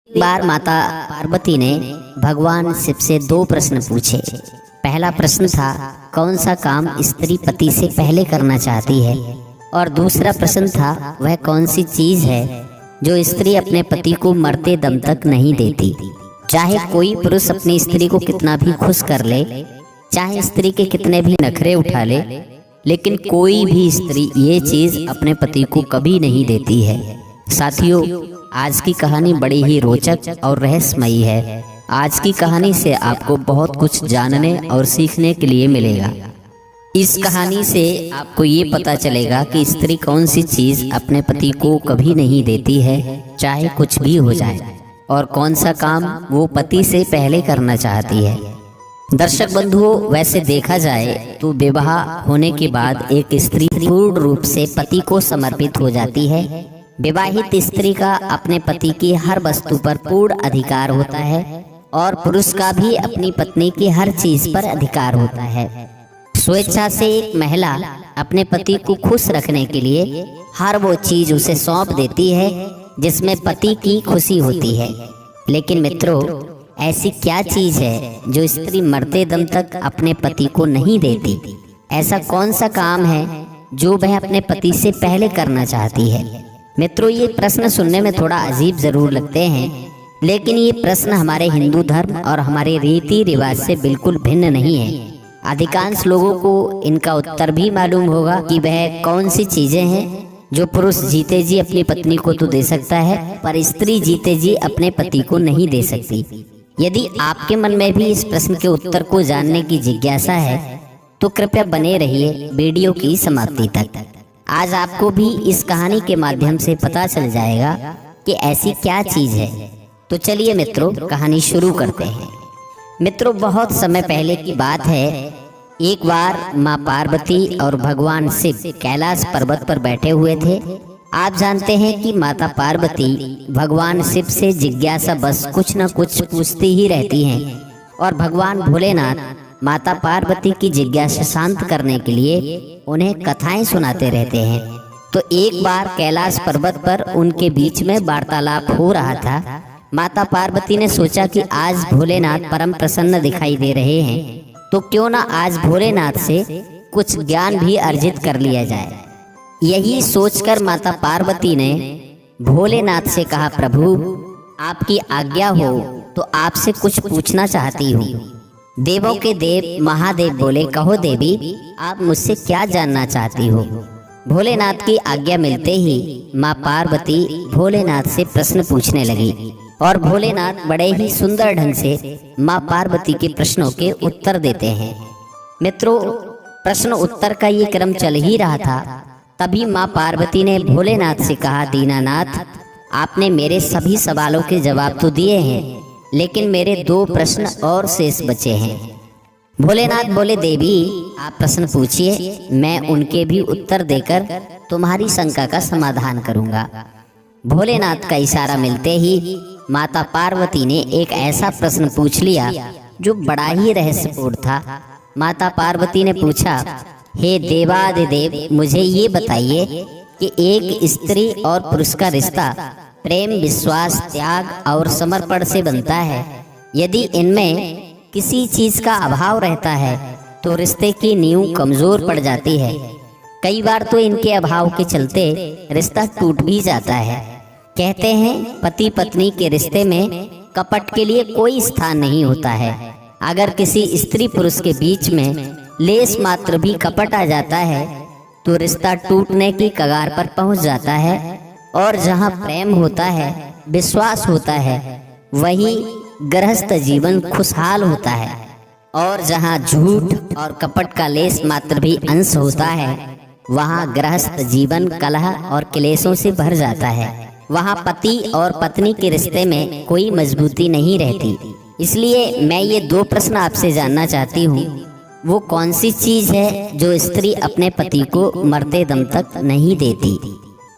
एक बार माता पार्वती ने भगवान शिव से दो प्रश्न पूछे। पहला प्रश्न था कौन सा काम स्त्री पति से पहले करना चाहती है, और दूसरा प्रश्न था वह कौन सी चीज है जो स्त्री अपने पति को मरते दम तक नहीं देती। चाहे कोई पुरुष अपनी स्त्री को कितना भी खुश कर ले, चाहे स्त्री के कितने भी नखरे उठा ले, लेकिन कोई भी स्त्री ये चीज अपने पति को कभी नहीं देती है। साथियों, आज की कहानी बड़ी ही रोचक और रहस्यमयी है। आज की कहानी से आपको बहुत कुछ जानने और सीखने के लिए मिलेगा। इस कहानी से आपको ये पता चलेगा कि स्त्री कौन सी चीज अपने पति को कभी नहीं देती है, चाहे कुछ भी हो जाए, और कौन सा काम वो पति से पहले करना चाहती है। दर्शक बंधुओं, वैसे देखा जाए तो विवाह होने के बाद एक स्त्री पूर्ण रूप से पति को समर्पित हो जाती है। विवाहित स्त्री का अपने पति की हर वस्तु पर पूर्ण अधिकार होता है, और पुरुष का भी अपनी पत्नी की हर चीज पर अधिकार होता है। स्वेच्छा से एक महिला अपने पति को खुश रखने के लिए हर वो चीज उसे सौंप देती है जिसमें पति की खुशी होती है। लेकिन मित्रों, ऐसी क्या चीज है जो स्त्री मरते दम तक अपने पति को नहीं देती? ऐसा कौन सा काम है जो वह अपने पति से पहले करना चाहती है? मित्रों, ये प्रश्न सुनने में थोड़ा अजीब जरूर लगते हैं, लेकिन ये प्रश्न हमारे हिंदू धर्म और हमारे रीति रिवाज से बिल्कुल भिन्न नहीं है। अधिकांश लोगों को इनका उत्तर भी मालूम होगा कि वह कौन सी चीजें हैं जो पुरुष जीते जी अपनी पत्नी को तो दे सकता है, पर स्त्री जीते जी अपने पति को नहीं दे सकती। यदि आपके मन में भी इस प्रश्न के उत्तर को जानने की जिज्ञासा है तो कृपया बने रहिए वीडियो की समाप्ति तक। आज आपको भी इस कहानी के माध्यम से पता चल जाएगा कि ऐसी क्या चीज है। तो चलिए मित्रों, कहानी शुरू करते हैं। मित्रों, बहुत समय पहले की बात है। एक बार माँ पार्वती और भगवान शिव कैलाश पर्वत पर बैठे हुए थे। आप जानते हैं कि माता पार्वती भगवान शिव से जिज्ञासा बस कुछ न कुछ पूछती ही रहती हैं, और भगवान भोलेनाथ माता पार्वती की जिज्ञासा शांत करने के लिए उन्हें कथाएं सुनाते रहते हैं। तो एक बार कैलाश पर्वत पर उनके बीच में वार्तालाप हो रहा था। माता पार्वती ने सोचा कि आज भोलेनाथ परम प्रसन्न दिखाई दे रहे हैं, तो क्यों ना आज भोलेनाथ से कुछ ज्ञान भी अर्जित कर लिया जाए। यही सोचकर माता पार्वती ने भोलेनाथ से कहा, प्रभु आपकी आज्ञा हो तो आपसे कुछ पूछना चाहती हूँ। देवों के देव महादेव बोले, कहो देवी, आप मुझसे क्या जानना चाहती हो? भोलेनाथ की आज्ञा मिलते ही माँ पार्वती भोलेनाथ से प्रश्न पूछने लगी, और भोलेनाथ बड़े ही सुंदर ढंग से माँ पार्वती के प्रश्नों के उत्तर देते हैं। मित्रों, प्रश्न उत्तर का ये क्रम चल ही रहा था। तभी माँ पार्वती ने भोलेनाथ से कहा, दीनानाथ, आपने मेरे सभी सवालों के जवाब तो दिए हैं, लेकिन मेरे दो प्रश्न और शेष बचे हैं। भोलेनाथ बोले, देवी आप प्रश्न पूछिए, मैं उनके भी उत्तर देकर तुम्हारी शंका का समाधान करूंगा। भोलेनाथ का इशारा मिलते ही माता पार्वती ने एक ऐसा प्रश्न पूछ लिया जो बड़ा ही रहस्यपूर्ण था। माता पार्वती ने पूछा, हे देवादिदेव, मुझे ये बताइए कि एक स्त्री और पुरुष का रिश्ता प्रेम, विश्वास, त्याग और समर्पण से बनता है। यदि इनमें किसी चीज का अभाव रहता है तो रिश्ते की नींव कमजोर पड़ जाती है। कई बार तो इनके अभाव के चलते रिश्ता टूट भी जाता है। कहते हैं पति पत्नी के रिश्ते में कपट के लिए कोई स्थान नहीं होता है। अगर किसी स्त्री पुरुष के बीच में लेस मात्र भी कपट आ जाता है तो रिश्ता टूटने की कगार पर पहुंच जाता है। और जहां प्रेम होता है, विश्वास होता है, वही गृहस्थ जीवन खुशहाल होता है। और जहां झूठ और कपट का लेस मात्र भी अंश होता है, वहां गृहस्थ जीवन कलह और क्लेशों से भर जाता है। वहां पति और पत्नी के रिश्ते में कोई मजबूती नहीं रहती। इसलिए मैं ये दो प्रश्न आपसे जानना चाहती हूँ, वो कौन सी चीज है जो स्त्री अपने पति को मरते दम तक नहीं देती,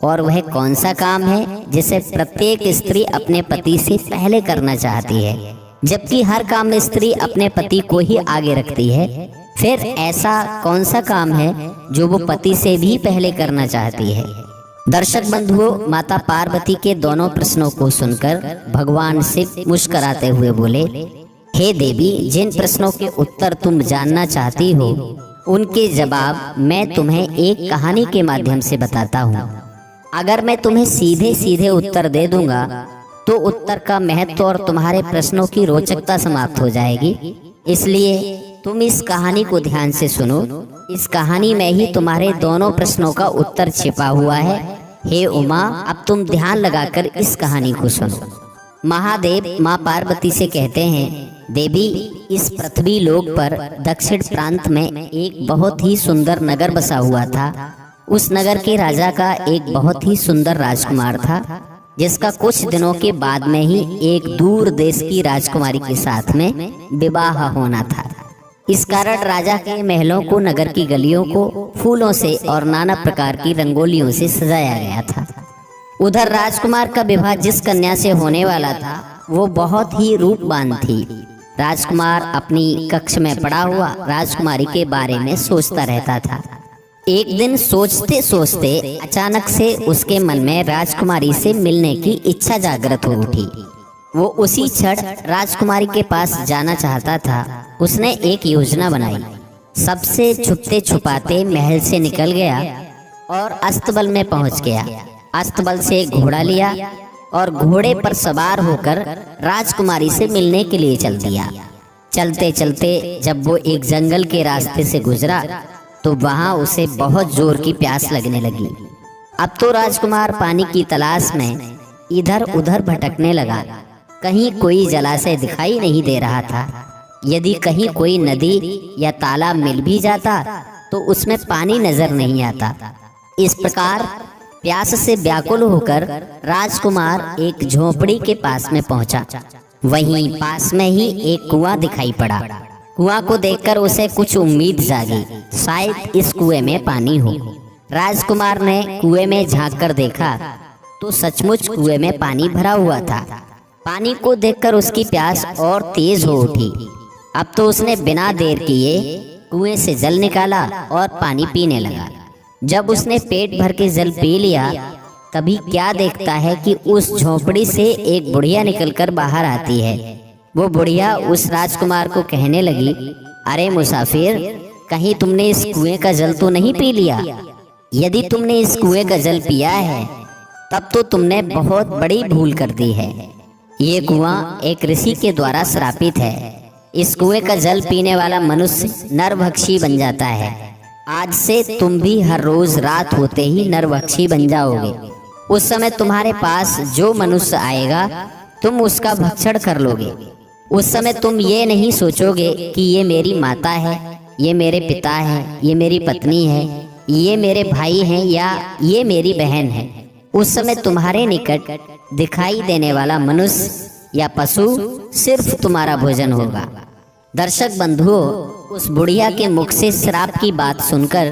और वह कौन सा काम है जिसे प्रत्येक स्त्री अपने पति से पहले करना चाहती है, जबकि हर काम में स्त्री अपने पति को ही आगे रखती है। फिर ऐसा कौन सा काम है जो वो पति से भी पहले करना चाहती है? दर्शक बंधुओं, माता पार्वती के दोनों प्रश्नों को सुनकर भगवान शिव मुस्कुराते हुए बोले, हे देवी, जिन प्रश्नों के उत्तर तुम जानना चाहती हो उनके जवाब मैं तुम्हें एक कहानी के माध्यम से बताता हूँ। अगर मैं तुम्हें सीधे सीधे उत्तर दे दूंगा तो उत्तर का महत्व और तुम्हारे प्रश्नों की रोचकता समाप्त हो जाएगी। इसलिए तुम इस कहानी को ध्यान से सुनो। इस कहानी में ही तुम्हारे दोनों प्रश्नों का उत्तर छिपा हुआ है। हे उमा, अब तुम ध्यान लगाकर इस कहानी को सुनो। महादेव माँ पार्वती से कहते हैं, देवी, इस पृथ्वी लोक पर दक्षिण प्रांत में एक बहुत ही सुंदर नगर बसा हुआ था। उस नगर के राजा का एक बहुत ही सुंदर राजकुमार था, जिसका कुछ दिनों के बाद में ही एक दूर देश की राजकुमारी के साथ में विवाह होना था। इस कारण राजा के महलों को, नगर की गलियों को फूलों से और नाना प्रकार की रंगोलियों से सजाया गया था। उधर राजकुमार का विवाह जिस कन्या से होने वाला था वो बहुत ही रूपवान थी। राजकुमार अपनी कक्ष में पड़ा हुआ राजकुमारी के बारे में सोचता रहता था। एक दिन सोचते सोचते अचानक से उसके मन में राजकुमारी से मिलने की इच्छा जागृत हो उठी। वो उसी क्षण राजकुमारी के पास जाना चाहता था। उसने एक योजना बनाई। सबसे छुपते छुपाते महल से निकल गया और अस्तबल में पहुंच गया। अस्तबल से घोड़ा लिया और घोड़े पर सवार होकर राजकुमारी से मिलने के लिए चल दिया। चलते चलते जब वो एक जंगल के रास्ते से गुजरा तो वहां उसे बहुत जोर की प्यास लगने लगी। अब तो राजकुमार पानी की तलाश में इधर उधर भटकने लगा। कहीं कोई जलाशय दिखाई नहीं दे रहा था। यदि कहीं कोई नदी या तालाब मिल भी जाता तो उसमें पानी नजर नहीं आता। इस प्रकार प्यास से व्याकुल होकर राजकुमार एक झोपड़ी के पास में पहुंचा। वहीं पास में ही एक कुआं दिखाई पड़ा। कुआं को देखकर उसे कुछ उम्मीद जागी, शायद इस कुएं में पानी हो। राजकुमार ने कुएं में झांककर देखा तो सचमुच कुएं में पानी भरा हुआ था। पानी को देखकर उसकी प्यास और तेज हो उठी। अब तो उसने बिना देर किए कुएं से जल निकाला और पानी पीने लगा। जब उसने पेट भर के जल पी लिया, तभी क्या देखता है कि उस झोपड़ी से एक बुढ़िया निकलकर बाहर आती है। वो बुढ़िया उस राजकुमार को कहने लगी, अरे मुसाफिर, कहीं तुमने इस कुएं का जल तो नहीं पी लिया? यदि तुमने इस कुएं का जल पिया है तब तो तुमने बहुत बड़ी भूल कर दी है। ये कुआं एक ऋषि के द्वारा श्रापित है। इस कुएं का जल पीने वाला मनुष्य नरभक्षी बन जाता है। आज से तुम भी हर रोज रात होते ही नरभक्षी बन जाओगे। उस समय तुम्हारे पास जो मनुष्य आएगा तुम उसका भक्षण कर लोगे। उस समय तुम ये नहीं सोचोगे कि ये मेरी माता है, ये मेरे पिता है, ये मेरी पत्नी है, ये मेरे भाई हैं या ये मेरी बहन है। उस समय तुम्हारे निकट दिखाई देने वाला मनुष्य या पशु सिर्फ तुम्हारा भोजन होगा। दर्शक बंधुओं, उस बुढ़िया के मुख से श्राप की बात सुनकर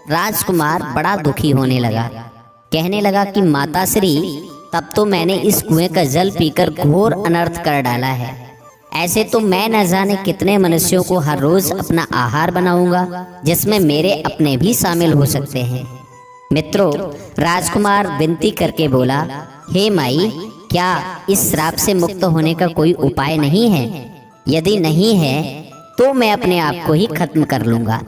राजकुमार बड़ा दुखी होने लगा। कहने लगा कि माता श्री, तब तो मैंने इस कुएं का जल पीकर घोर अनर्थ कर डाला है। ऐसे तो मैं न जाने कितने मनुष्यों को हर रोज अपना आहार बनाऊंगा, जिसमें मेरे अपने भी शामिल हो सकते हैं। मित्रों, राजकुमार विनती करके बोला, हे माई, क्या इस श्राप से मुक्त होने का कोई उपाय नहीं है? यदि नहीं है तो मैं अपने आप को ही खत्म कर लूंगा,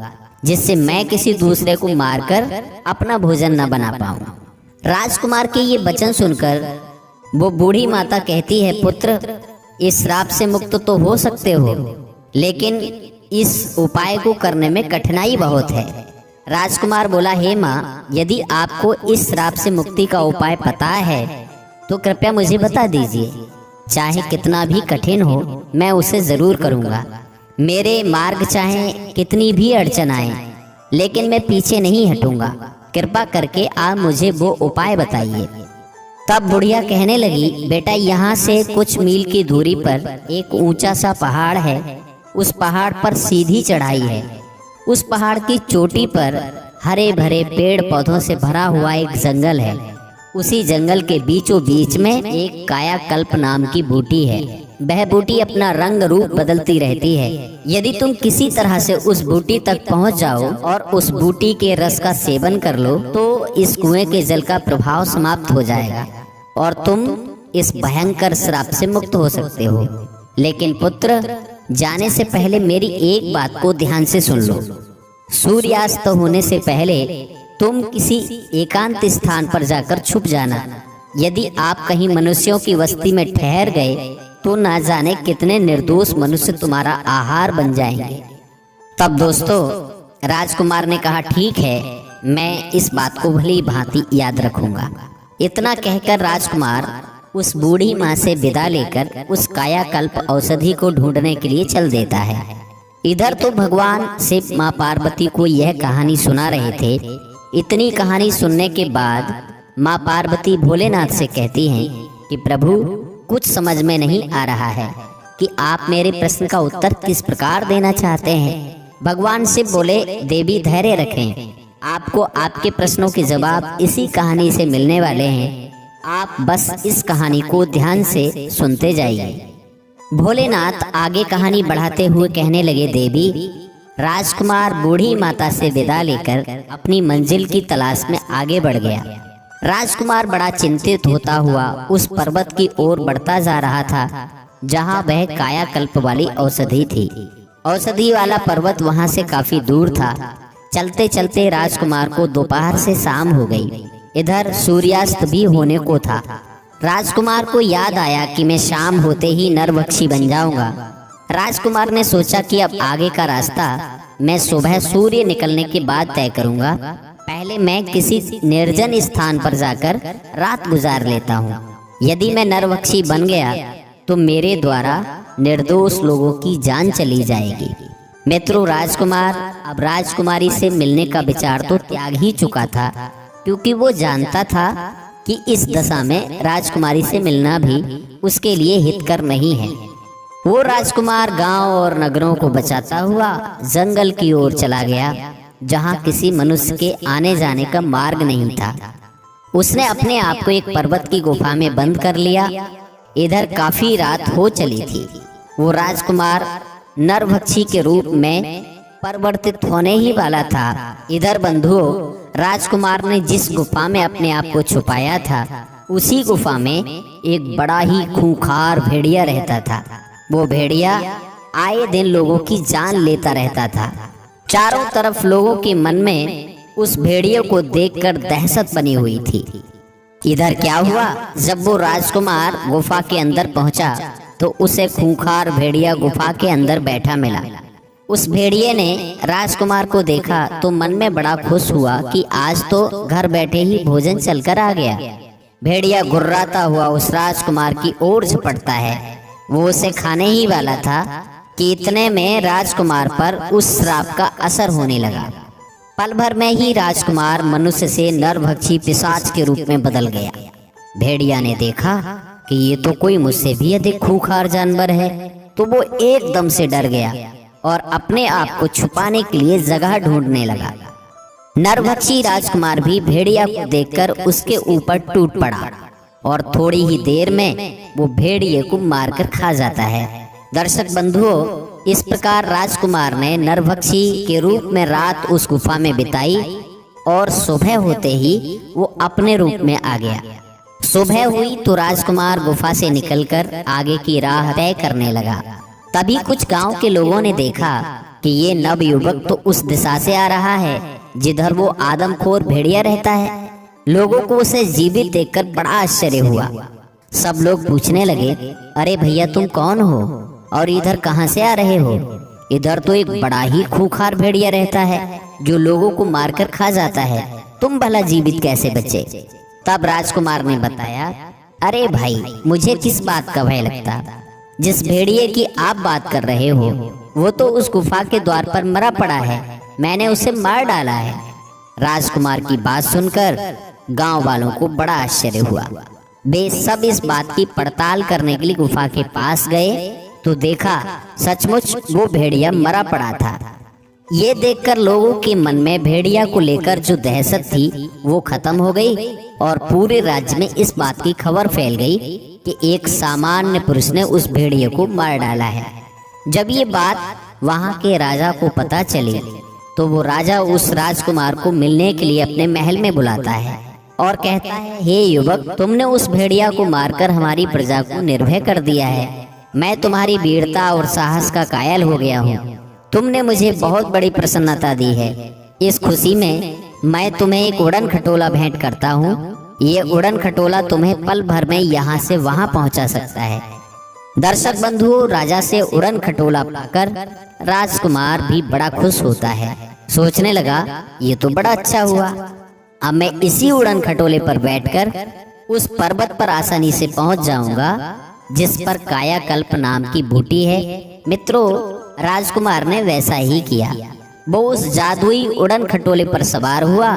जिससे मैं किसी दूसरे को मारकर अपना भोजन न बना पाऊं। राजकुमार के ये वचन सुनकर वो बूढ़ी माता कहती है, पुत्र, इस श्राप से मुक्त तो हो सकते हो, लेकिन इस उपाय को करने में कठिनाई बहुत है। राजकुमार बोला, हे माँ, यदि आपको इस श्राप से मुक्ति का उपाय पता है तो कृपया मुझे बता दीजिए। चाहे कितना भी कठिन हो, मैं उसे जरूर करूँगा। मेरे मार्ग चाहे कितनी भी अड़चन आए, लेकिन मैं पीछे नहीं हटूंगा। कृपा करके आप मुझे वो उपाय बताइए। तब बुढ़िया कहने लगी, बेटा, यहाँ से कुछ मील की दूरी पर एक ऊंचा सा पहाड़ है। उस पहाड़ पर सीधी चढ़ाई है। उस पहाड़ की चोटी पर हरे भरे पेड़ पौधों से भरा हुआ एक जंगल है। उसी जंगल के बीचों बीच में एक कायाकल्प नाम की बूटी है। वह बूटी अपना रंग रूप बदलती रहती है। यदि तुम किसी तरह से उस बूटी तक पहुंच जाओ और उस बूटी के रस का सेवन कर लो तो इस कुएं के जल का प्रभाव समाप्त हो जाएगा और तुम इस भयंकर श्राप से मुक्त हो सकते हो। लेकिन पुत्र, जाने से पहले मेरी एक बात को ध्यान से सुन लो। सूर्यास्त होने से पहले तुम किसी एकांत स्थान पर जाकर छुप जाना। यदि आप कहीं मनुष्यों की बस्ती में ठहर गए तो ना जाने कितने निर्दोष मनुष्य तुम्हारा आहार बन जाएंगे। तब दोस्तों, राजकुमार ने कहा, ठीक है, मैं इस बात को भली भांति याद रखूंगा। इतना कहकर राजकुमार उस बूढ़ी माँ से विदा लेकर उस कायाकल्प औषधि को ढूंढने के लिए चल देता है। इधर तो भगवान शिव माँ पार्वती को यह कहानी सुना रहे थे। इतनी कहानी सुनने के बाद माँ पार्वती भोलेनाथ से कहती हैं कि प्रभु, कुछ समझ में नहीं आ रहा है कि आप मेरे प्रश्न का उत्तर किस प्रकार देना चाहते हैं। भगवान शिव बोले, देवी धैर्य रखें, आपको आपके प्रश्नों के जवाब इसी कहानी से मिलने वाले हैं। आप बस इस कहानी को ध्यान से सुनते जाइए। भोलेनाथ आगे कहानी बढ़ाते हुए कहने लगे, देवी, राजकुमार बूढ़ी माता से विदा लेकर अपनी मंजिल की तलाश में आगे बढ़ गया। राजकुमार बड़ा चिंतित होता हुआ उस पर्वत की ओर बढ़ता जा रहा था जहां वह कायाकल्प वाली औषधि थी। औषधि वाला पर्वत वहां से काफी दूर था। चलते चलते राजकुमार को दोपहर से शाम हो गई। इधर सूर्यास्त भी होने को था। राजकुमार को याद आया कि मैं शाम होते ही नरभक्षी बन जाऊंगा। राजकुमार ने सोचा कि अब आगे का रास्ता मैं सुबह सूर्य निकलने के बाद तय करूंगा। पहले मैं किसी निर्जन स्थान पर जाकर रात गुजार लेता हूँ। यदि मैं नरभक्षी बन गया तो मेरे द्वारा निर्दोष लोगों की जान चली जाएगी। मित्रों, राजकुमार अब राजकुमारी से मिलने का विचार तो त्याग ही चुका था, क्योंकि वो जानता था कि इस दशा में राजकुमारी से मिलना भी उसके लिए हितकर नहीं है। वो राजकुमार गांव और नगरों को बचाता हुआ जंगल की ओर चला गया, जहां किसी मनुष्य के आने जाने का मार्ग नहीं था। उसने अपने आप को एक पर्वत की गुफा में बंद कर लिया। इधर काफी रात हो चली थी। वो राजकुमार नरभक्षी के रूप में परिवर्तित होने ही वाला था। इधर बंधुओं, राजकुमार ने जिस गुफा में अपने आप को छुपाया था, उसी गुफा में एक बड़ा ही खूंखार भेड़िया रहता था। वो भेड़िया आए दिन लोगों की जान लेता रहता था। चारों तरफ लोगों के मन में उस भेड़िए को देखकर दहशत बनी हुई थी। इधर क्या हुआ, जब वो राजकुमार गुफा के अंदर पहुंचा तो उसे खूंखार भेड़िया गुफा के अंदर बैठा मिला। उस भेड़िए ने राजकुमार को देखा तो मन में बड़ा खुश हुआ कि आज तो घर बैठे ही भोजन चलकर आ गया। भेड़िया गुर्राता हुआ उस राजकुमार की ओर झपटता है। वो उसे खाने ही वाला था कि इतने में राजकुमार पर उस श्राप का असर होने लगा। पल भर में ही राजकुमार मनुष्य से नरभक्षी पिशाच के रूप में बदल गया। भेड़िया ने देखा कि ये तो कोई मुझसे भी अधिक खूंखार जानवर है, तो वो एकदम से डर गया और अपने आप को छुपाने के लिए जगह ढूंढने लगा। नरभक्षी राजकुमार भी भेड़िया को देखकर उसके ऊपर टूट पड़ा और थोड़ी ही देर में वो भेड़िए को मारकर खा जाता है। दर्शक बंधुओं, इस प्रकार राजकुमार ने नरभक्षी के रूप में रात उस गुफा में बिताई और सुबह होते ही वो अपने रूप में आ गया। सुबह हुई तो राजकुमार गुफा से निकलकर आगे की राह तय करने लगा। तभी कुछ गांव के लोगों ने देखा कि ये नवयुवक तो उस दिशा से आ रहा है जिधर वो आदमखोर भेड़िया रहता है। लोगों को उसे जीवित देखकर बड़ा आश्चर्य हुआ। सब लोग पूछने लगे, अरे भैया, तुम कौन हो और इधर कहां से आ रहे हो? इधर तो एक बड़ा ही खूंखार भेड़िया रहता है जो लोगों को मारकर खा जाता है, तुम भला जीवित कैसे बचे? तब राजकुमार ने बताया, अरे भाई, मुझे किस बात का भय लगता? जिस भेड़िए की आप बात कर रहे हो वो तो उस गुफा के द्वार पर मरा पड़ा है, मैंने उसे मार डाला है। राजकुमार की बात सुनकर गांव वालों को बड़ा आश्चर्य हुआ। वे सब इस बात की पड़ताल करने के लिए गुफा के पास गए तो देखा सचमुच वो भेड़िया मरा पड़ा था। ये देखकर लोगों के मन में भेड़िया को लेकर जो दहशत थी वो खत्म हो गई और पूरे राज्य में इस बात की खबर फैल गई कि एक सामान्य पुरुष ने उस भेड़िए को मार डाला है। जब ये बात वहाँ के राजा को पता चली तो वो राजा उस राजकुमार को मिलने के लिए अपने महल में बुलाता है और कहता है, हे युवक, तुमने उस भेड़िया को मारकर हमारी प्रजा को निर्भय कर दिया है। मैं तुम्हारी वीरता और साहस का कायल हो गया हूँ। तुमने मुझे बहुत बड़ी प्रसन्नता दी है। इस खुशी में मैं तुम्हें एक उड़न खटोला भेंट करता हूँ। ये उड़न खटोला तुम्हें पल भर में यहाँ से वहाँ पहुँचा सकता है। दर्शक बंधुओं, राजा से उड़न खटोला पाकर राजकुमार भी बड़ा खुश होता है। सोचने लगा, ये तो बड़ा अच्छा हुआ। अब मैं इसी उड़न खटोले पर बैठकर उस पर्वत पर आसानी से पहुंच जाऊंगा जिस पर कायाकल्प नाम की बूटी है। मित्रों, राजकुमार ने वैसा ही किया। वो उस जादुई उड़न खटोले पर सवार हुआ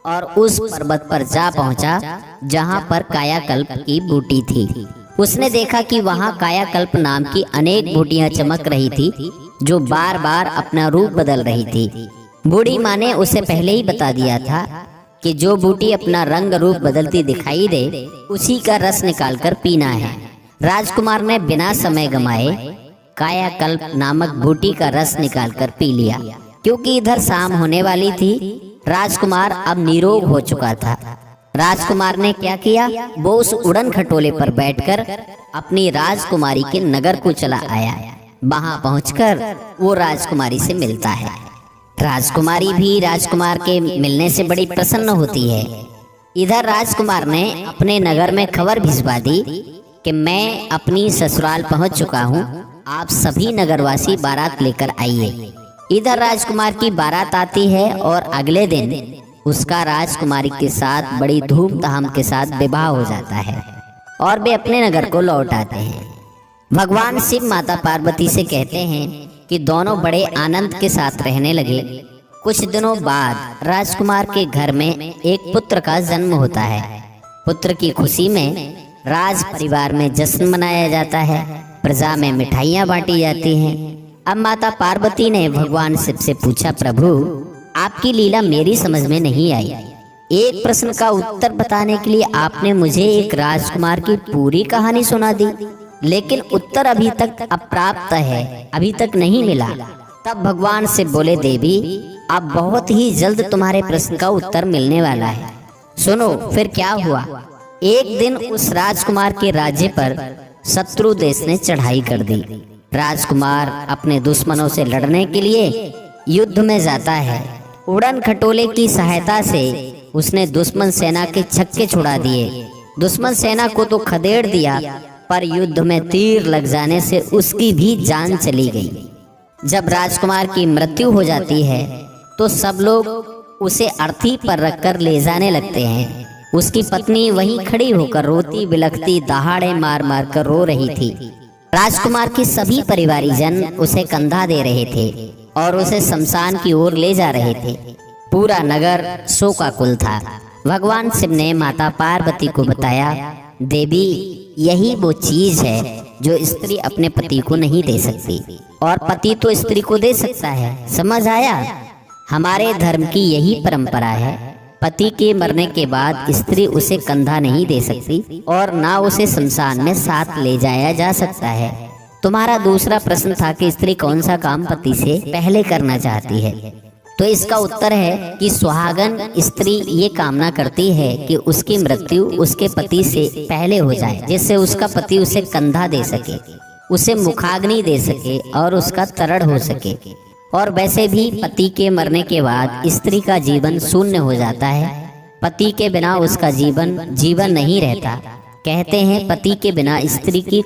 और उस पर्वत पर जा पहुंचा जहां पर कायाकल्प की बूटी थी। उसने देखा कि वहां कायाकल्प नाम की अनेक बूटियां चमक रही थी जो बार बार अपना रूप बदल रही थी। बूढ़ी माँ ने उसे पहले ही बता दिया था कि जो बूटी अपना रंग रूप बदलती दिखाई दे उसी का रस निकालकर पीना है। राजकुमार ने बिना समय गंवाए कायाकल्प नामक बूटी का रस निकालकर पी लिया। क्योंकि इधर शाम होने वाली थी, राजकुमार अब निरोग हो चुका था। राजकुमार ने क्या किया, वो उस उड़न खटोले पर बैठकर अपनी राजकुमारी के नगर को चला आया। वहां पहुंचकर वो राजकुमारी से मिलता है। राजकुमारी भी राजकुमार के मिलने से बड़ी प्रसन्न होती है। इधर राजकुमार ने अपने नगर में खबर भिजवा दी कि मैं अपनी ससुराल पहुंच चुका हूं, आप सभी नगरवासी बारात लेकर आइए। इधर राजकुमार की बारात आती है और अगले दिन उसका राजकुमारी के साथ बड़ी धूमधाम के साथ विवाह हो जाता है और वे अपने नगर को लौट आते हैं। भगवान शिव माता पार्वती से कहते हैं कि दोनों बड़े आनंद के साथ रहने लगे। कुछ दिनों बाद राजकुमार के घर में एक पुत्र का जन्म होता है। पुत्र की खुशी में राज परिवार में जश्न मनाया जाता है, प्रजा में मिठाइयाँ बांटी जाती हैं। अब माता पार्वती ने भगवान शिव से पूछा, प्रभु, आपकी लीला मेरी समझ में नहीं आई। एक प्रश्न का उत्तर बताने के लिए आपने मुझे एक राजकुमार की पूरी कहानी सुना दी, लेकिन उत्तर अभी तक अप्राप्त है, अभी तक नहीं मिला। तब भगवान शिव बोले, देवी, अब बहुत ही जल्द तुम्हारे प्रश्न का उत्तर मिलने वाला है। सुनो फिर क्या हुआ। एक दिन उस राजकुमार के राज्य पर शत्रु देश ने चढ़ाई कर दी। राजकुमार अपने दुश्मनों से लड़ने के लिए युद्ध में जाता है। उड़न खटोले की सहायता से उसने दुश्मन सेना के छक्के छुड़ा दिए। दुश्मन सेना को तो खदेड़ दिया, पर युद्ध में तीर लग जाने से उसकी भी जान चली गई। जब राजकुमार की मृत्यु हो जाती है तो सब लोग उसे अर्थी पर रखकर ले जाने लगते हैं। उसकी पत्नी वहीं खड़ी होकर रोती बिलखती दहाड़े मार मार कर रो रही थी। राजकुमार के सभी परिवारीजन उसे कंधा दे रहे थे और उसे शमशान की ओर ले जा रहे थे। पूरा नगर शोकाकुल था। भगवान शिव ने माता पार्वती को बताया, देवी, यही वो चीज है जो स्त्री अपने पति को नहीं दे सकती और पति तो स्त्री को दे सकता है। समझ आया? हमारे धर्म की यही परंपरा है। पति के मरने के बाद स्त्री उसे कंधा नहीं दे सकती और ना उसे शमशान में साथ ले जाया जा सकता है। तुम्हारा दूसरा प्रश्न था कि स्त्री कौन सा काम पति से पहले करना चाहती है, तो इसका उत्तर है कि सुहागन स्त्री ये कामना करती है कि उसकी मृत्यु उसके पति से पहले हो जाए, जिससे उसका पति उसे कंधा दे सके, उसे मुखाग्नि दे सके और उसका तरण हो सके। और वैसे भी पति के मरने के बाद स्त्री का जीवन शून्य हो जाता है। पति के बिना उसका जीवन नहीं रहता। कहते हैं पति के बिना स्त्री की